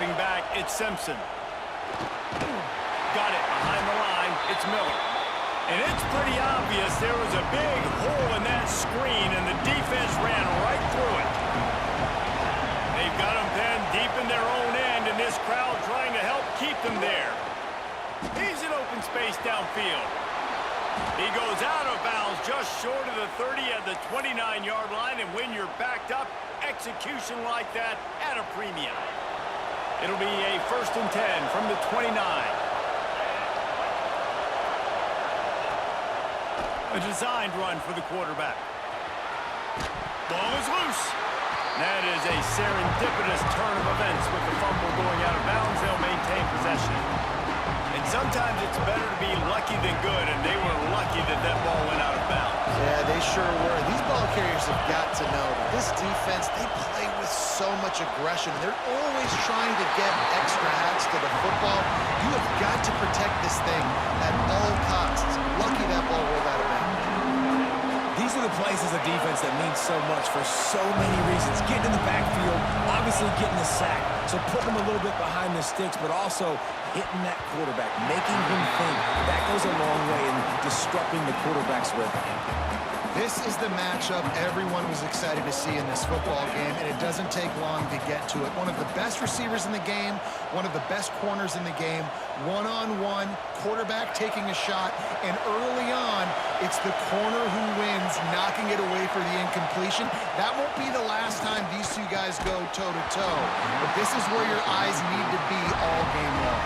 Dropping back, it's Simpson. Got it behind the line, it's Miller. And it's pretty obvious there was a big hole in that screen, and the defense ran right through it. They've got them pinned deep in their own end, and this crowd trying to help keep them there. He's in open space downfield. He goes out of bounds just short of the 30 at the 29-yard line, and when you're backed up, execution like that at a premium. It'll be a 1st and 10 from the 29. A designed run for the quarterback. Ball is loose. That is a serendipitous turn of events with the fumble going out of bounds. They'll maintain possession. And sometimes it's better to be lucky than good, and they were lucky that that ball went out of bounds. Yeah, they sure were. These ball carriers have got to know that this defense, they play with so much aggression. They're always trying to get extra hacks to the football. You have got to protect this thing at all costs. Lucky that ball rolled out of bounds. These are the plays as a defense that mean so much for so many reasons. Getting in the backfield, obviously getting the sack, so putting them a little bit behind the sticks, but also hitting that quarterback, making him think. That goes a long way in disrupting the quarterback's rhythm. This is the matchup everyone was excited to see in this football game, and it doesn't take long to get to it. One of the best receivers in the game, one of the best corners in the game, one-on-one, quarterback taking a shot, and early on, it's the corner who wins, knocking it away for the incompletion. That won't be the last time these two guys go toe-to-toe, but this is where your eyes need to be all game long.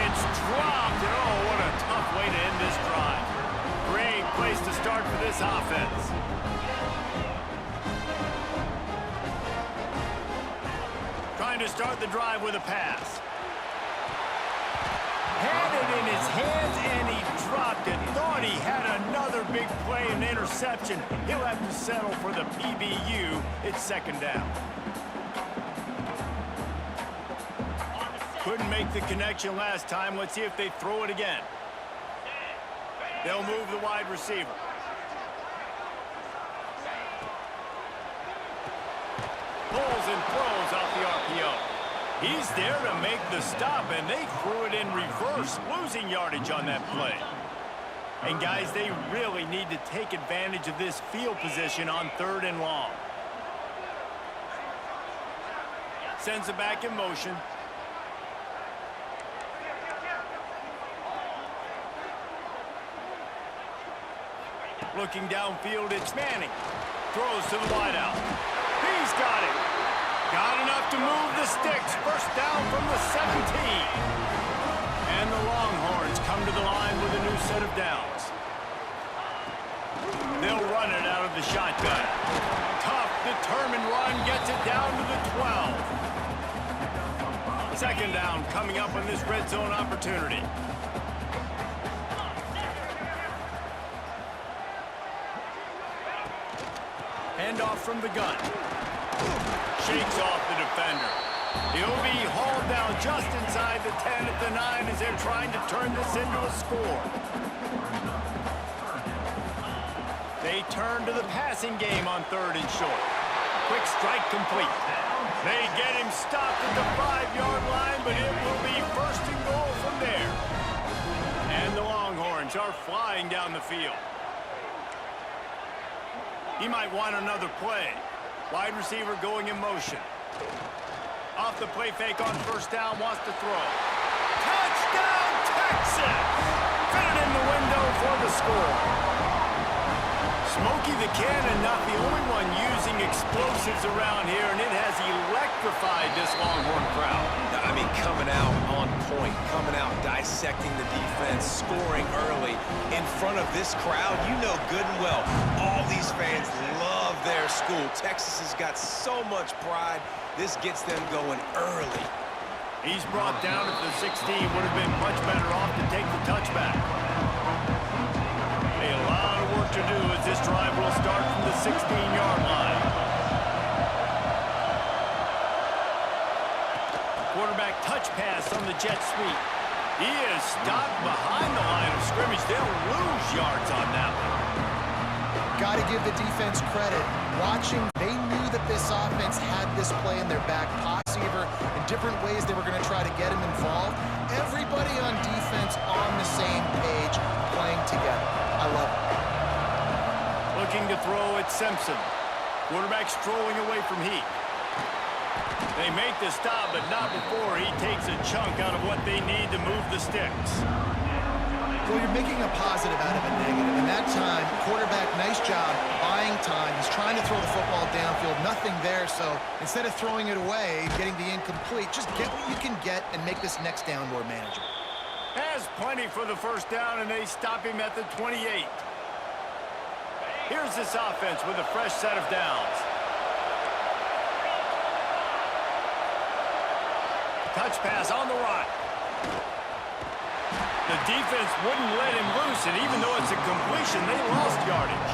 It's dropped, and oh, what a tough way to end this drive. Great place to start for this offense. Trying to start the drive with a pass. Had it in his hands, and he dropped it. Thought he had another big play and interception. He'll have to settle for the PBU. It's 2nd down. Couldn't make the connection last time. Let's see if they throw it again. They'll move the wide receiver. Pulls and throws off the RPO. He's there to make the stop, and they threw it in reverse, losing yardage on that play. And guys, they really need to take advantage of this field position on 3rd and long. Sends it back in motion. Looking downfield, it's Manning. Throws to the wideout. He's got it. Got enough to move the sticks. 1st down from the 17. And the Longhorns come to the line with a new set of downs. They'll run it out of the shotgun. Tough, determined run gets it down to the 12. 2nd down coming up on this red zone opportunity. Handoff from the gun. Shakes off the defender. He'll be hauled down just inside the 10 at the 9 as they're trying to turn this into a score. They turn to the passing game on 3rd and short. Quick strike complete. They get him stopped at the 5-yard line, but it will be 1st and goal from there. And the Longhorns are flying down the field. He might want another play. Wide receiver going in motion. Off the play fake on 1st down, wants to throw. Touchdown, Texas! Fit it in the window for the score. Smokey the Cannon, not the only one using explosives around here, and it has electrified this Longhorn crowd. I mean, coming out on point, coming out dissecting the defense, scoring early in front of this crowd. You know good and well, all these fans love their school. Texas has got so much pride. This gets them going early. He's brought down at the 16. Would have been much better off to take the touchback. A lot of work to do as this drive will start from the 16-yard line. Quarterback touch pass on the jet sweep. He is stopped behind the line of scrimmage. They'll lose yards on that one. Got to give the defense credit. Watching, they knew that this offense had this play in their back pocket. And different ways they were going to try to get him involved. Everybody on defense on the same page, playing together. I love it. Looking to throw at Simpson. Quarterback strolling away from Heath. They make the stop, but not before he takes a chunk out of what they need to move the sticks. Well, you're making a positive out of a negative. In that time, quarterback, nice job, buying time. He's trying to throw the football downfield. Nothing there, so instead of throwing it away, getting the incomplete, just get what you can get and make this next down more manageable. Has plenty for the first down, and they stop him at the 28. Here's this offense with a fresh set of downs. Touch pass on the right. The defense wouldn't let him loose, and even though it's a completion, they lost yardage.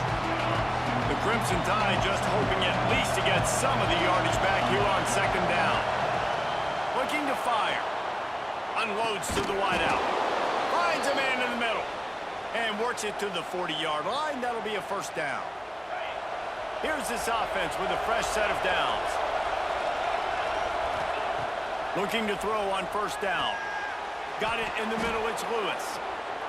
The Crimson Tide just hoping at least to get some of the yardage back here on second down. Looking to fire. Unloads to the wideout. Finds a man in the middle. And works it to the 40-yard line. That'll be a first down. Here's this offense with a fresh set of downs. Looking to throw on first down. Got it in the middle, it's Lewis.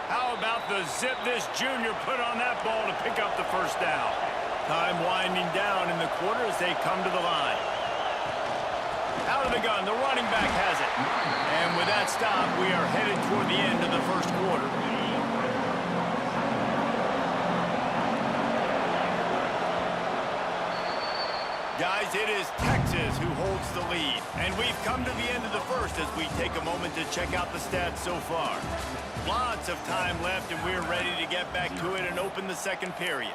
How about the zip this junior put on that ball to pick up the first down? Time winding down in the quarter as they come to the line. Out of the gun, the running back has it. And with that stop, we are headed toward the end of the first quarter. Guys, it is Texas who holds the lead. And we've come to the end of the first as we take a moment to check out the stats so far. Lots of time left, and we're ready to get back to it and open the second period.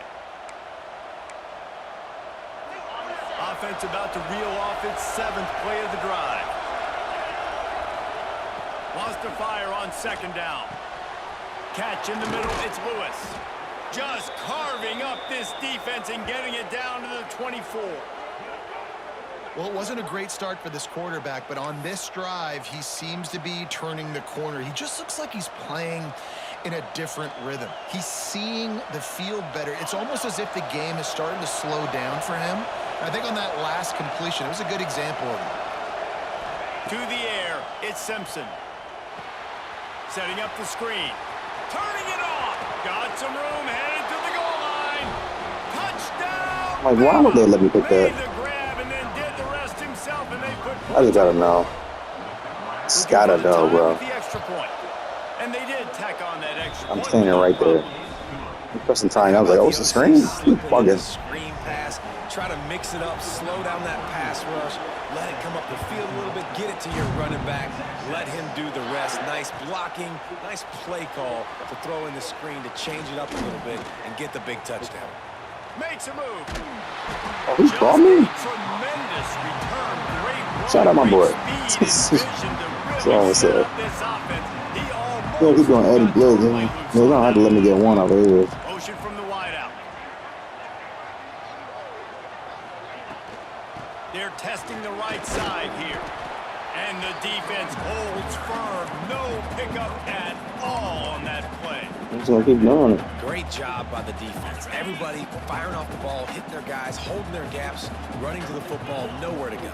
Offense about to reel off its 7th play of the drive. Lost to fire on second down. Catch in the middle, it's Lewis. Just carving up this defense and getting it down to the 24. Well, it wasn't a great start for this quarterback, but on this drive, he seems to be turning the corner. He just looks like he's playing in a different rhythm. He's seeing the field better. It's almost as if the game is starting to slow down for him. I think on that last completion, it was a good example of it. To the air, it's Simpson. Setting up the screen. Turning it off. Got some room, headed to the goal line. Touchdown! Like, why would they let me pick that? I just gotta know. Just gotta know, bro. And they did tack on that extra I'm standing right there. I'm pressing time. I was like, oh, it's a screen? Bugging. Screen pass. Try to mix it up. Slow down that pass rush. Let it come up the field a little bit. Get it to your running back. Let him do the rest. Nice blocking. Nice play call to throw in the screen to change it up a little bit and get the big touchdown. Makes a move. Oh, he called me? Tremendous return. Great. Shout out my boy. That's all I said. Yeah, he's going Eddie Blitz. They're going to have to let me get one out of here. Motion from the wideout. They're testing the right side here. And the defense holds firm. No pickup at all on that play. I'm just going to keep doing it. Great job by the defense. Everybody firing off the ball, hitting their guys, holding their gaps, running to the football, nowhere to go.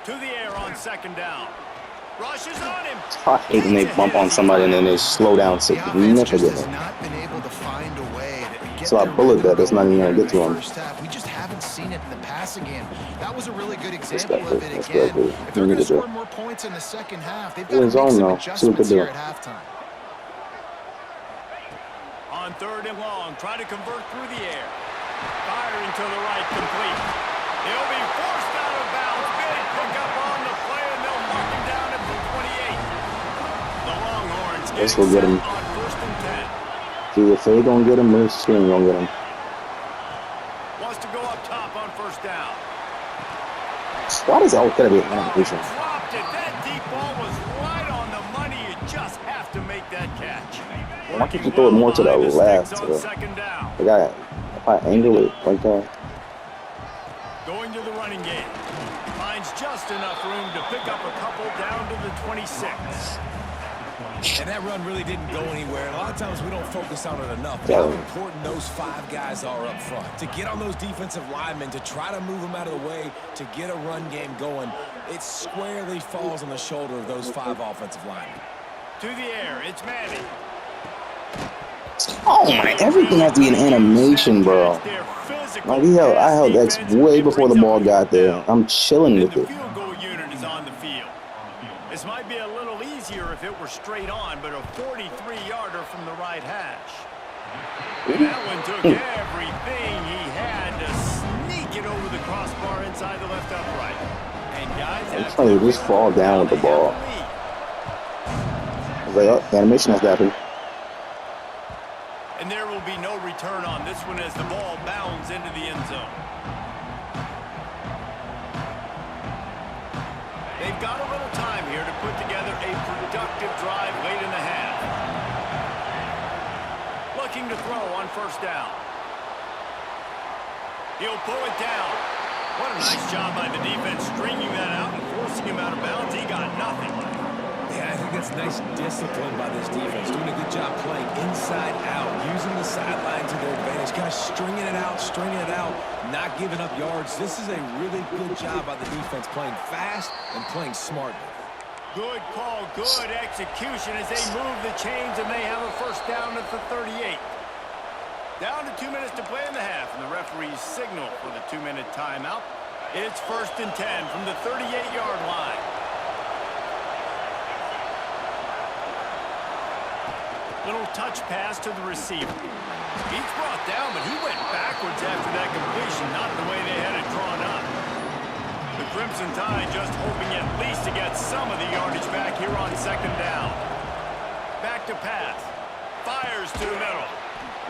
To the air on second down. Rushes on him. I hate when they bump on somebody and then they slow down significantly. So I bullet that. That's not even going to get to him. We just haven't seen it in the passing game. That was a really good example of it again. If they're going to score more points in the second half, they've got to make some adjustments here at halftime. On third and long, try to convert through the air. Firing to the right, complete. He'll be forced out of bounds. Big pickup on the play, and they'll mark him down at the 28. The Longhorns Let's go get him. on first and 10. See, if they don't get him, the screen don't get him. Wants to go up top on first down. Why does that gotta be an animation? Dropped it. That deep ball was right on the money. You just have to make that catch. Why can't you throw it more to the left? The guy, if I angle it like that. Going to the running game. Finds just enough room to pick up a couple down to the 26. And that run really didn't go anywhere. And a lot of times we don't focus on it enough. Yeah. How important those 5 guys are up front. To get on those defensive linemen, to try to move them out of the way, to get a run game going, it squarely falls on the shoulder of those 5 offensive linemen. To the air, it's Manning. Oh my! Everything has to be an animation, bro. Like I held X way before the ball got there. I'm chilling with The it. field goal unit is on the field. This might be a little easier if it were straight on, but a 43-yarder from the right hash. That one took everything he had to sneak it over the crossbar inside the left upright. And guys, I'm trying to just fall down with the ball. I was like, oh, the animation has to happen. And there will be no return on this one as the ball bounds into the end zone. They've got a little time here to put together a productive drive late in the half. Looking to throw on first down. He'll pull it down. What a nice job by the defense stringing that out and forcing him out of bounds. He got nothing. Yeah, I think that's nice discipline by this defense. Doing a good job playing inside out, using the sideline to their advantage, kind of stringing it out, not giving up yards. This is a really good job by the defense, playing fast and playing smartly. Good call, good execution as they move the chains, and they have a first down at the 38. Down to 2 minutes to play in the half, and the referees signal for the 2-minute timeout. It's 1st and 10 from the 38-yard line. Little touch pass to the receiver. He's brought down, but he went backwards after that completion, not the way they had it drawn up. The Crimson Tide just hoping at least to get some of the yardage back here on 2nd down. Back to pass. Fires to the middle.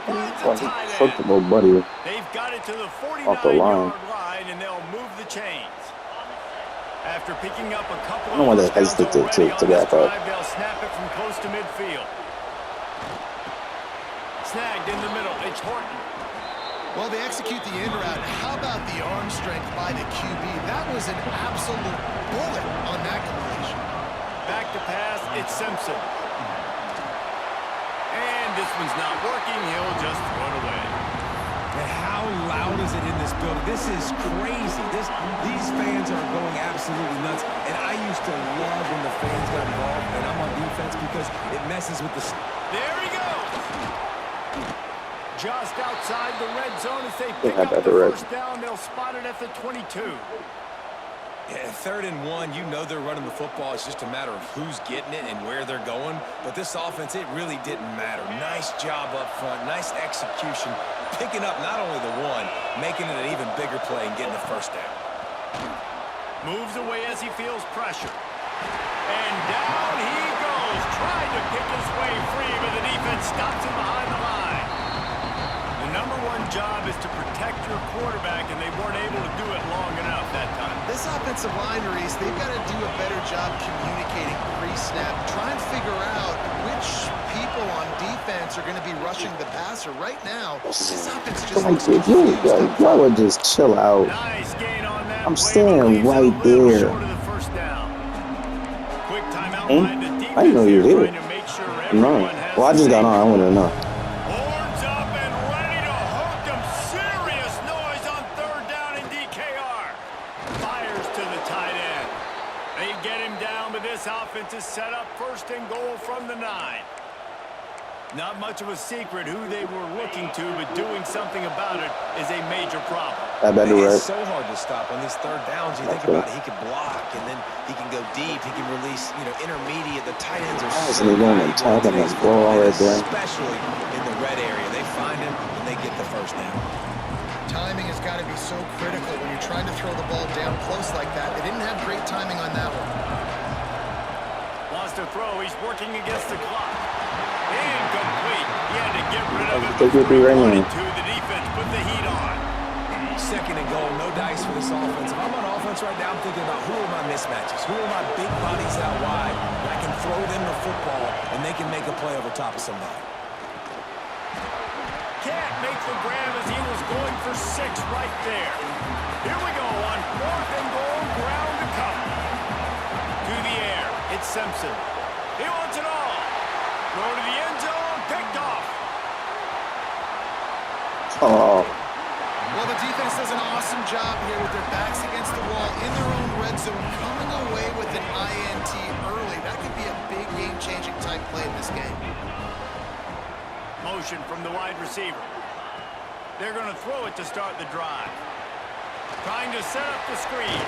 Finds a tight end. Fuck the little buddy. They've got it to the Off the line. 49-yard line, and they'll move the chains. After picking up a couple I don't of want that first downs hesitate to already on wrap this up. drive, they'll snap it from close to midfield. Snagged in the middle. It's Horton. Well, they execute the in route. How about the arm strength by the QB? That was an absolute bullet on that completion. Back to pass. It's Simpson. And this one's not working. He'll just throw it away. And how loud is it in this building? This is crazy. These fans are going absolutely nuts. And I used to love when the fans got involved, and I'm on defense because it messes with the... There he goes. Just outside the red zone as they pick Yeah, up the that's right. first down. They'll spot it at the 22. Yeah, 3rd and 1, you know they're running the football. It's just a matter of who's getting it and where they're going. But this offense, it really didn't matter. Nice job up front, nice execution, picking up not only the one, making it an even bigger play and getting the first down. Moves away as he feels pressure. And down he goes, trying to pick his way free, but the defense stops him behind the line. The number one job is to protect your quarterback, and they weren't able to do it long enough that time. This offensive line, Reese, they've got to do a better job communicating pre-snap. Try and figure out which people on defense are going to be rushing the passer. Right now, this offense just Like, looks if y'all would just chill out. Nice gain on that. I'm play, standing but leaves it a right little there. short of the first down. Quick timeout Hmm? by the defense. I didn't know you were here, here. trying to make sure No. everyone has Well, I just the got same on. I wanted to know. Horns up and ready to hook them. Serious noise on 3rd down in DKR. Fires to the tight end. They get him down, but this offense is set up 1st and goal from the 9. Not much of a secret who they were looking to, but doing something about it is a major problem. That better It's right. so hard to stop on these 3rd downs. You think Okay. about it, he can block, and then he can go deep. He can release, intermediate. The tight ends are Why so isn't he going valuable and tapping in today's that ball football, right there? especially in the red area. They find him, and they get the first down. timing has got to be so critical when you're trying to throw the ball down close like that. They didn't have great timing on that one. Wants to throw. He's working against the clock. Incomplete. He had to get rid of it. Take your three right now. The defense put the heat on. 2nd and goal, no dice for this offense. If I'm on offense right now, I'm thinking about who are my mismatches? Who are my big bodies out wide? And I can throw them the football, and they can make a play over top of somebody. Can't make the grab as he was going for 6 right there. Here we go on 4th and goal, ground to cover. To the air, it's Simpson. He wants it all. Throw to the end zone, picked off. Oh, Well, the defense does an awesome job here with their backs against the wall in their own red zone, coming away with an INT early. That could be a big game-changing type play in this game. Motion from the wide receiver. They're going to throw it to start the drive. Trying to set up the screen.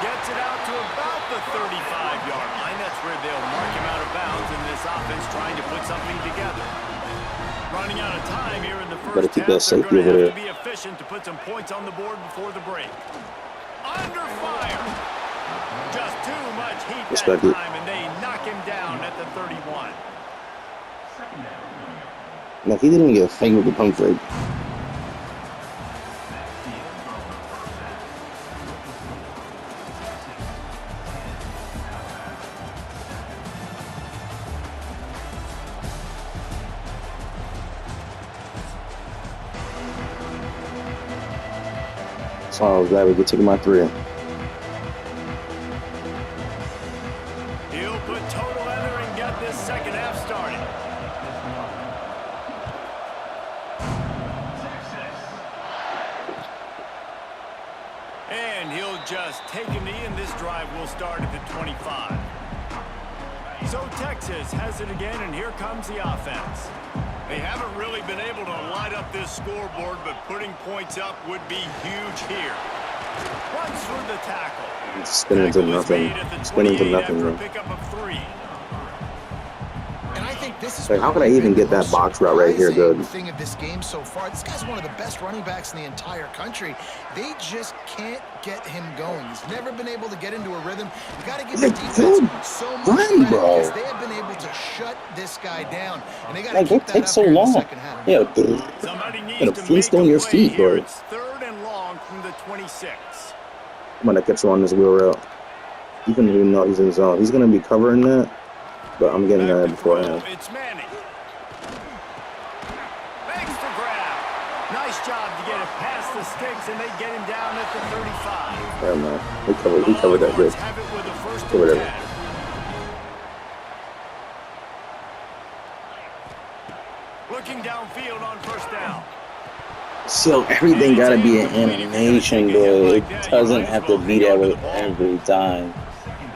Gets it out to about the 35-yard line. That's where they'll mark him out of bounds in this offense trying to put something together. Running out of time here in the first half. They're going to have to be efficient to put some points on the board before the break. Under fire. Just too much heat that time, and they knock him down at the 31. no, he didn't even get a finger with the pump fake. So I was glad we could take my 3. He'll put total leather and get this second half started. And he'll just take a knee, and this drive will start at the 25. So Texas has it again, and here comes the offense. They haven't really been able to light up this scoreboard, but putting points up would be huge here. Runs through the tackle. Spinning to nothing. Spinning to nothing, man. Pickup of 3. And I think this is Like, how could I even get that box route right here good? Thing of this game so far. This guy's one of the best running backs in the entire country. They just can't get him going. He's never been able to get into a rhythm. You got to give the defense so much credit because they have been able to shut this guy down, and they got to keep that up so here in the long. second half. Yeah, Somebody needs gotta to feast make on a your play feet, here. bro. It's 3rd and long from the 26. I'm gonna catch you on this wheel route. Even though you know he's in zone, he's gonna be covering that. But I'm getting that beforehand. It's Manning. Makes the grab. Nice job to get it past the sticks, and they get him down at the 35. Yeah, man. We covered that good. Have it with a first and Covered 10. it. Looking downfield on first down. So everything gotta be an animation, bro. It doesn't have to be that way every time.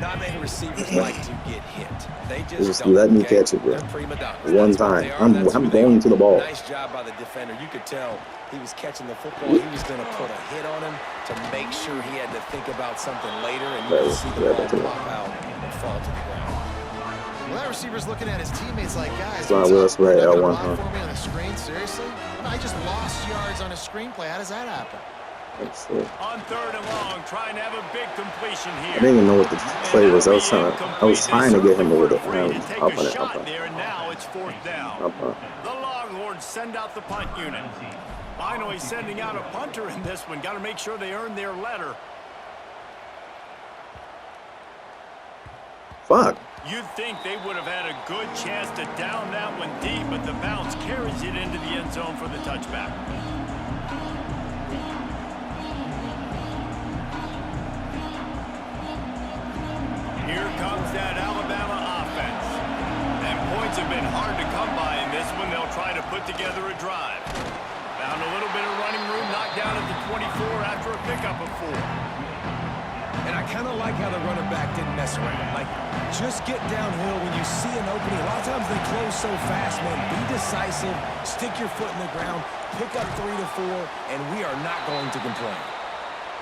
Not many receivers like to get hit. They Just don't, let me okay? catch it, bro. They're prima donnas. One That's what time. they are. That's I'm who they going are. to the ball. Nice job by the defender. You could tell he was catching the football. He was going to put a hit on him to make sure he had to think about something later, and you could see the ball pop out and fall to the ground. Well, that receiver's looking at his teammates like, guys, So I what's will up? swear You're not L1, gonna huh? block for me on the screen? Seriously? I just lost yards on a screenplay. How does that happen? Let's see. On 3rd and long, trying to have a big completion here. I didn't even know what the play was. I was trying to get him with it. Take Up a on it. shot there, and now it's 4th down. Up on it. The Longhorns send out the punt unit. Finally sending out a punter in this one. Got to make sure they earn their letter. Fuck. You'd think they would have had a good chance to down that one deep, but the bounce carries it into the end zone for the touchback. Here comes that Alabama offense. And points have been hard to come by in this one. They'll try to put together a drive. Found a little bit of running room, knocked down at the 24 after a pickup of 4. And I kind of like how the running back didn't mess around. Like, just get downhill when you see an opening. A lot of times they close so fast, man. Be decisive, stick your foot in the ground, pick up 3 to 4, and we are not going to complain.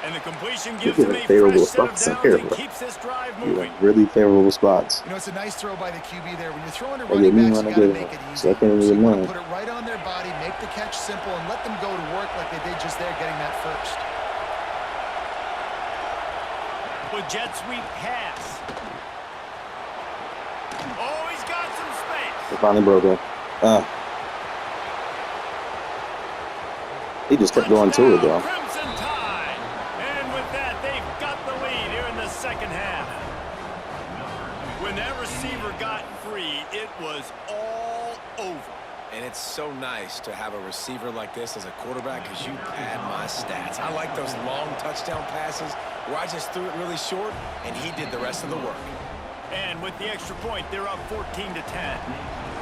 And the completion gives Look them at a the favorable fresh set of spots in downs here, and bro. keeps this drive You moving. got really favorable spots. You know, it's a nice throw by the QB there. When you're throwing to They running get me backs, on you a got to good make it easy. second and So you want one. to put it right on their body, make the catch simple, and let them go to work like they did just there, getting that first. With jet sweep pass. Oh, he's got some space. They finally broke it. He just kept going to it, though. Crimson Tide. And with that, they've got the lead here in the second half. When that receiver got free, it was all over. And it's so nice to have a receiver like this as a quarterback because you pad my stats. I like those long touchdown passes where I just threw it really short and he did the rest of the work. And with the extra point, they're up 14 to 10.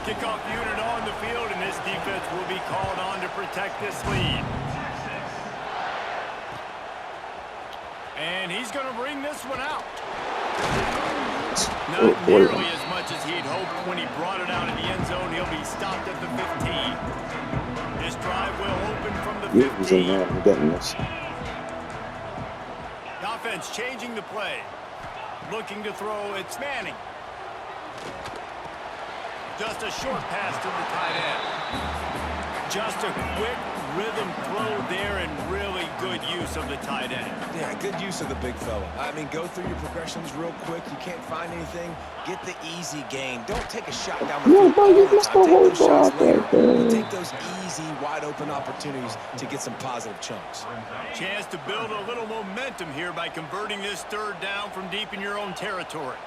Kickoff unit on the field, and this defense will be called on to protect this lead. And he's going to bring this one out. Not nearly as much as he'd hoped when he brought it out in the end zone. He'll be stopped at the 15. This drive will open from the 15. I'm getting this. The offense changing the play. Looking to throw, it's Manning. Just a short pass to the tight end. Just a quick rhythm throw there and really good use of the tight end. Yeah, good use of the big fella. I mean, go through your progressions real quick. You can't find anything. Get the easy gain. Don't take a shot down the field all the time. Take those shots later. Take those easy, wide-open opportunities to get some positive chunks. Chance to build a little momentum here by converting this third down from deep in your own territory.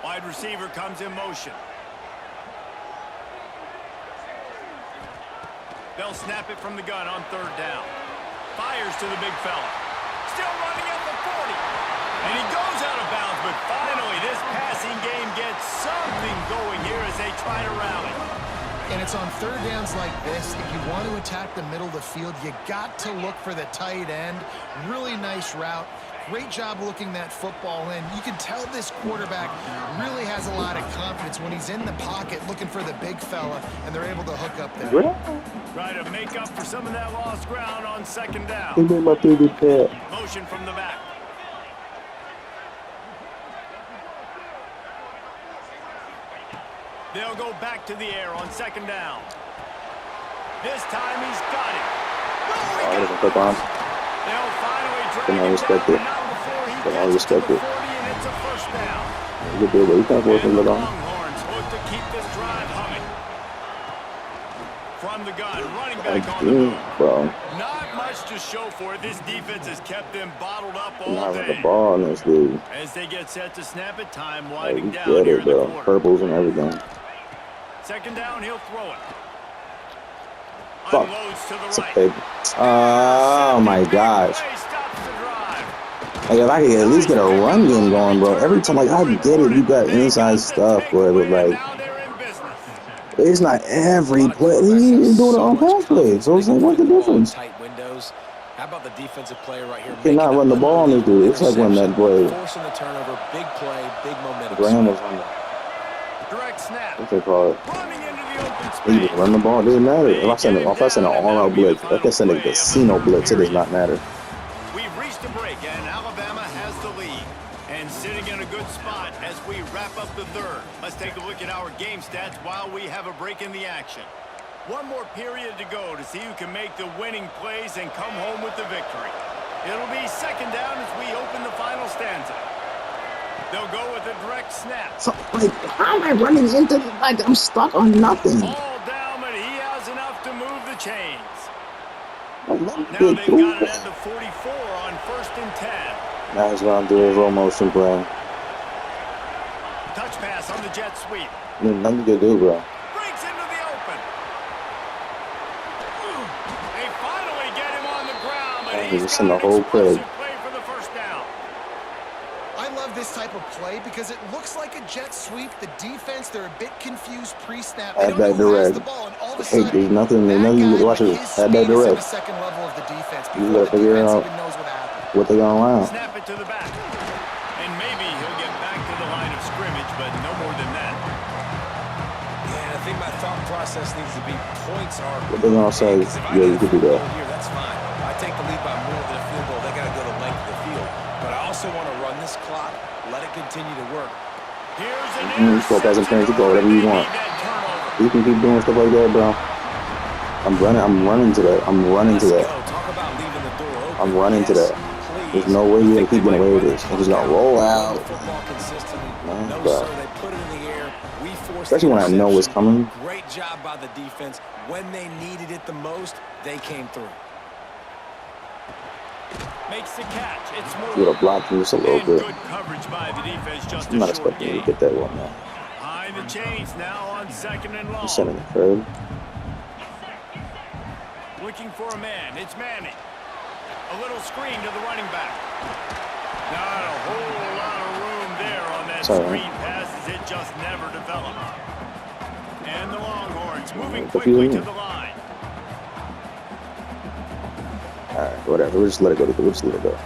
Wide receiver comes in motion. They'll snap it from the gun on third down. Fires to the big fella. Still running at the 40. And he goes out of bounds, but finally this passing game gets something going here as they try to rally. And it's on third downs like this. If you want to attack the middle of the field, you got to look for the tight end. Really nice route. Great job looking that football in. You can tell this quarterback really has a lot of confidence when he's in the pocket looking for the big fella, and they're able to hook up there. Try to make up for some of that lost ground on second down. Motion from the back. They'll go back to the air on second down. This time he's got it. They'll finally drag him down before he gets to the 40, and it's a first down. And the Longhorns look to keep this drive humming. From the gun, running back on the move. Not much to show for it. This defense has kept them bottled up all day. As they get set to snap it, time winding down here in the quarter. Purples and everything. Second down, he'll throw it. Fuck. Unloads to the It's a right. pig. Oh my gosh. Like if I could at least get a run game going, bro. Every time, like I get it, you got inside stuff, whatever. Like it's not every play. He's doing it on pass play. So it's like, what's the difference? Tight windows. How about the defensive player right here? You cannot run the ball on this dude. It's like when that boy Forcing the turnover, big play, big momentum. Graham was on the Direct snap. what's it called? Running into the open He space. can run the ball. It doesn't matter. If I send an all-out blitz, if I send a casino blitz, it does not matter. We've reached a break, and Alabama has the lead. And sitting in a good spot as we wrap up the third. Let's take a look at our game stats while we have a break in the action. One more period to go to see who can make the winning plays and come home with the victory. It'll be second down as we open the final stanza. They'll go with a direct snap. So, like, how am I running into the, like, I'm stuck on nothing. All down, but he has enough to move the chains. Like, Now they've got it at the 44 on 1st and 10. Now he's going to do his low motion play. Touch pass on the jet sweep. There's nothing to do, bro. Breaks into the open. They finally get him on the ground, but he's just got in the an whole explosive play. play for the first down. I love this type of play because it looks like a jet sweep. The defense, they're a bit confused pre-snap. They Add don't that know who has direct. the ball, and all of a Hey, sudden, there's nothing you that can guy watch with it. his Add that speed is in the direct. second level of the defense You before gotta the figure defense out even knows what happened. what they gonna allow. Snap it to the back. And maybe he'll get back to the line of scrimmage, but no more than that. Yeah, I think my thought process needs to be points are. What they gonna say? Because if I Yeah, get you a could do field that. goal here, that's fine. If I take the lead by more than a field goal, they got to go the length of the field. But I also want to run this clock, let it continue to work. Here's an You just go past and change the goal, whatever you want. You can keep doing stuff like that, bro. I'm running to that. I'm running to Let's that. go. Talk about leaving the door open. I'm running to Yes, that. please. There's no way you're gonna keep getting away with this. I'm just gonna roll out. Football consistently. No, No, bro. sir. They put it in the air. We forced Especially when I know what's coming. Great job by the defense. When they needed it the most, they came through. Makes the catch. It's more. You would have blocked him just a little And bit. good coverage by the defense. Just I'm not a short expecting you gain. to get that one now. High the chains now on second and long. I'm sending the curve. Looking for a man. It's Manning. A little screen to the running back. Not a whole lot of room there on that Sorry. screen pass as it just never developed. And the long That's moving quickly to the line. Alright, whatever. We'll just let it go. We'll just let it go.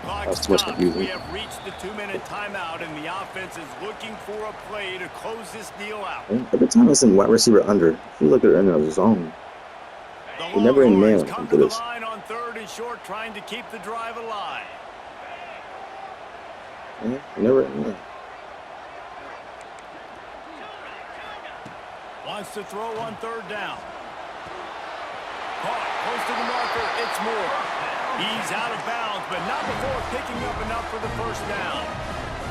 That's too much confusion. We have reached the 2-minute timeout, and the offense is looking for a play to close this deal out. Every time I send wide receiver under, you look at it in the zone. We're never in man come into to this. the line on 3rd and short, trying to keep the drive alive. Yeah, never in man. Wants to throw on 3rd down. Caught close to the marker. It's Moore. He's out of bounds, but not before picking up enough for the first down.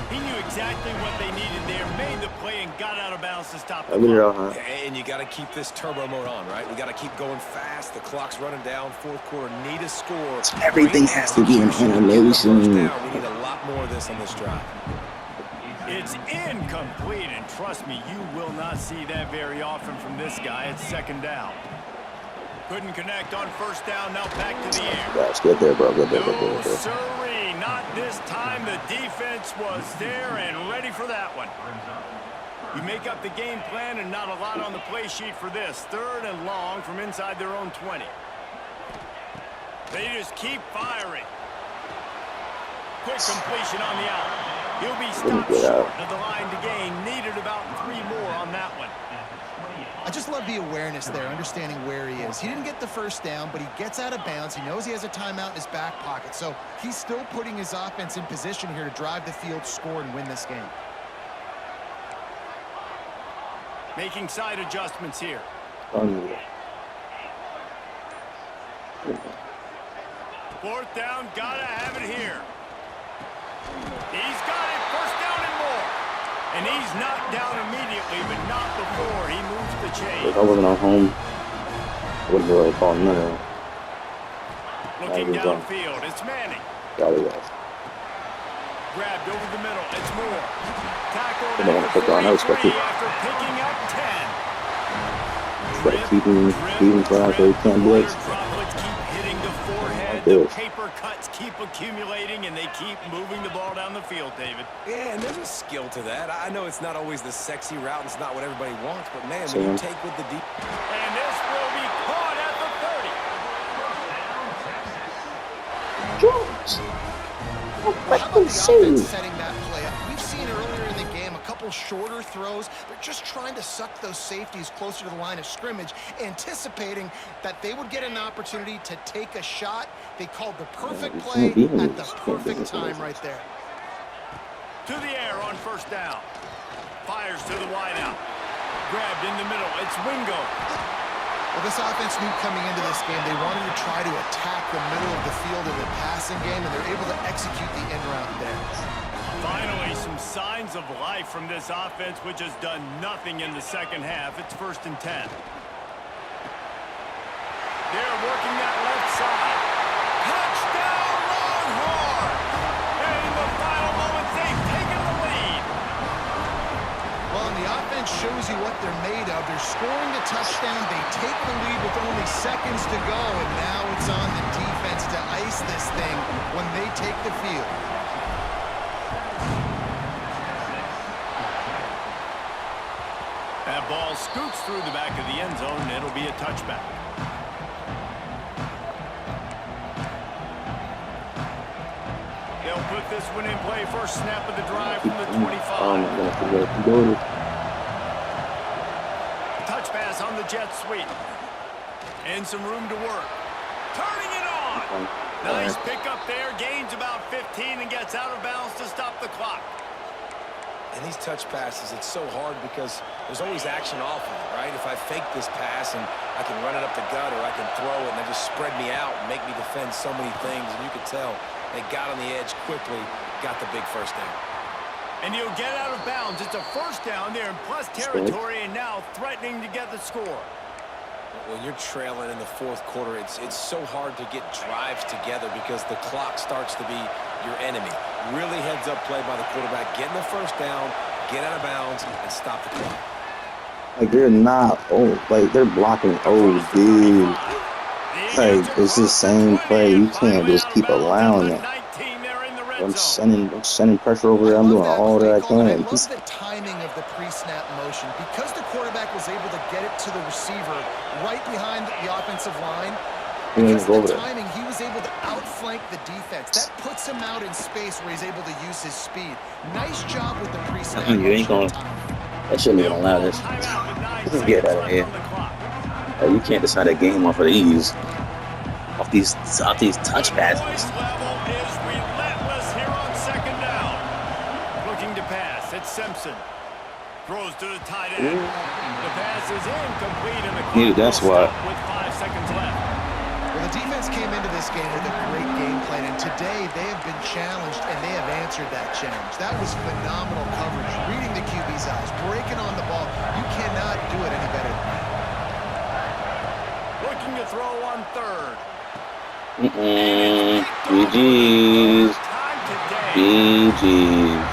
He knew exactly what they needed there, made the play, and got out of bounds to stop the clock. And you got to keep this turbo mode on, right? We got to keep going fast. The clock's running down. 4th quarter, need a score. Everything has to be an animation. We need a lot more of this on this drive. It's incomplete, and trust me, you will not see that very often from this guy. It's 2nd down. Couldn't connect on 1st down. Now back to the air. Gosh, get there, bro. Get there, No, sirree. Not this time. The defense was there and ready for that one. You make up the game plan, and not a lot on the play sheet for this. 3rd and long from inside their own 20. They just keep firing. Quick completion on the out. He'll be stopped short of the line to gain. Needed about 3 more on that one. I just love the awareness there, understanding where he is. He didn't get the 1st down, but he gets out of bounds. He knows he has a timeout in his back pocket, so he's still putting his offense in position here to drive the field, score, and win this game. Making side adjustments here. 4th down, gotta have it here. He's got it, 1st down and more. And he's knocked down immediately, but not before he moves the chain. If I wasn't on home, I wouldn't really call none of them. Looking downfield, it's Manning. Got it, guys. Grabbed over the middle, it's Moore. Tackled I don't want to put down. I respect it. after picking up 10. Try to keep him flat so he can't blitz. Droplets keep hitting the forehead. Like The this. paper cuts keep accumulating, and they keep moving the ball down the field, David. Yeah, and there's a skill to that. I know it's not always the sexy route. It's not what everybody wants, but, man, when you take with the deep... And this will be caught at the 30. Jones! How about the offense setting that play up? We've seen earlier in the game a couple shorter throws. They're just trying to suck those safeties closer to the line of scrimmage, anticipating that they would get an opportunity to take a shot. They called the perfect play at the perfect time right there. To the air on 1st down. Fires to the wideout. Grabbed in the middle. It's Wingo. Well, this offense knew coming into this game they wanted to try to attack the middle of the field in the passing game, and they're able to execute the in route there. Finally, some signs of life from this offense, which has done nothing in the 2nd half. It's 1st and 10. They're working that left side. Touchdown, Longhorns! And in the final moments, they've taken the lead. Well, and the offense shows you what they're made of. They're scoring the touchdown. They take the lead with only seconds to go, and now it's on the defense to ice this thing when they take the field. That ball scoots through the back of the end zone, and it'll be a touchback. They'll put this one in play. First snap of the drive from the 25. Oh, my God. Touch pass on the jet sweep. And some room to work. Turning it on. Nice pickup there. Gains about 15 and gets out of bounds to stop the clock. And these touch passes, it's so hard because there's always action off of it, right? If I fake this pass and I can run it up the gut or I can throw it and they just spread me out and make me defend so many things, and you could tell they got on the edge quickly, got the big 1st down. And he'll get out of bounds. It's a 1st down there in plus territory and now threatening to get the score. When you're trailing in the 4th quarter, it's so hard to get drives together because the clock starts to be your enemy. Really heads-up play by the quarterback. Getting the 1st down, get out of bounds, and stop the clock. Like, they're not old. Like, they're blocking old, dude. Like, it's the same play. You can't just keep allowing it. I'm sending pressure over there. I'm doing all that I can. I love the timing of the pre-snap motion. Because the quarterback was able to get it to the receiver right behind the offensive line, because of the timing, he was able to outflank the defense. That puts him out in space where he's able to use his speed. Nice job with the pre-snap motion. You ain't gonna. I shouldn't even allow this. Let's get out of here. You can't decide a game off of these. Off these touch passes. Level is relentless here on second down. Looking to pass. It's Simpson. Throws to the tight end. The pass is incomplete in the clock. Dude, that's what. With 5 seconds left. Well, the defense came into this game with a great game plan, and today they have been challenged, and they have answered that challenge. That was phenomenal coverage, reading the QB's eyes, breaking on the ball. You cannot do it any better than that. Looking to throw on third. GG's. GG's.